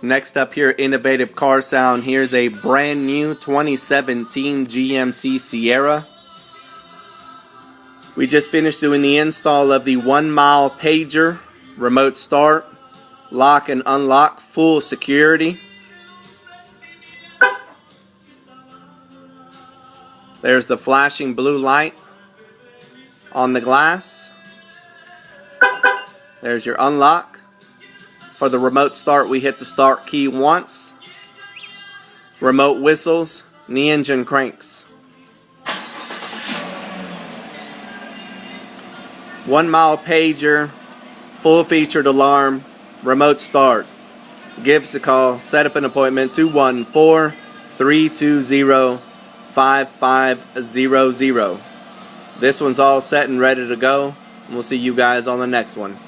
Next up here, innovative car sound. Here's a brand new 2017 GMC Sierra. We just finished doing the install of the 1 mile pager, remote start, lock and unlock, full security. There's the flashing blue light on the glass. There's your unlock. For the remote start, we hit the start key once. Remote whistles, knee engine cranks. 1 mile pager, full featured alarm, remote start. Give us a call, set up an appointment, 214-320-5500. This one's all set and ready to go, and we'll see you guys on the next one.